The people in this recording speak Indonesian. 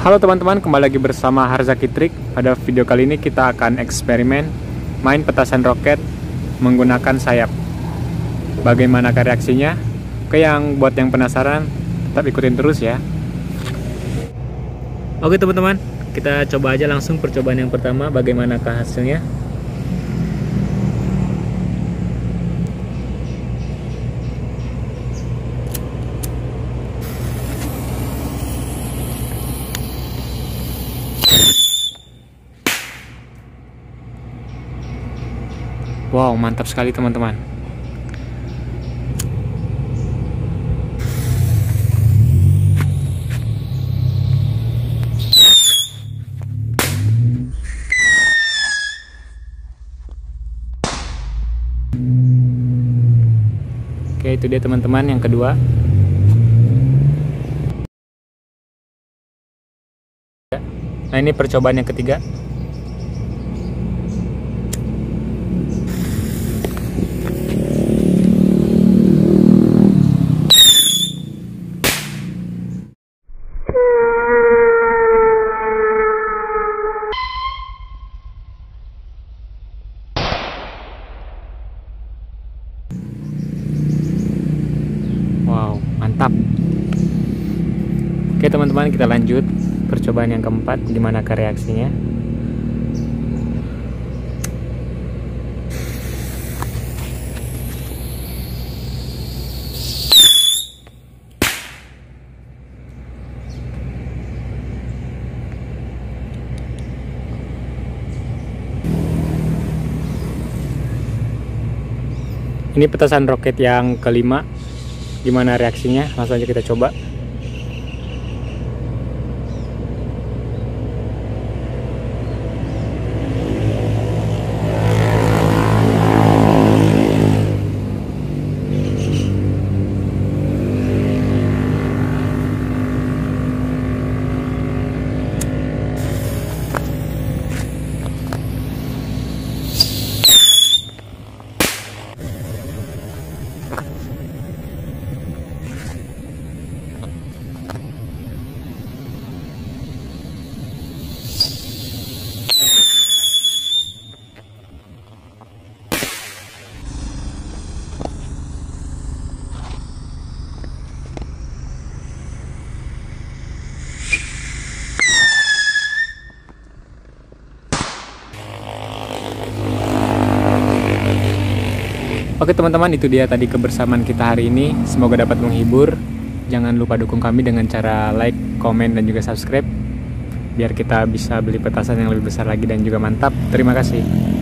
Halo teman-teman, kembali lagi bersama Harzaki Trik. Pada video kali ini kita akan eksperimen main petasan roket menggunakan sayap. Bagaimana reaksinya? Oke, buat yang penasaran tetap ikutin terus ya. Oke teman-teman, kita coba aja langsung percobaan yang pertama, bagaimanakah hasilnya. Wow, mantap sekali teman-teman. Oke, itu dia teman-teman yang kedua. Nah, ini percobaan yang ketiga. Wow, mantap. Oke teman-teman, kita lanjut percobaan yang keempat, gimana reaksinya. Ini petasan roket yang kelima. Gimana reaksinya? Langsung aja kita coba. Oke teman-teman, itu dia tadi kebersamaan kita hari ini. Semoga dapat menghibur. Jangan lupa dukung kami dengan cara like, komen, dan juga subscribe, biar kita bisa beli petasan yang lebih besar lagi dan juga mantap. Terima kasih.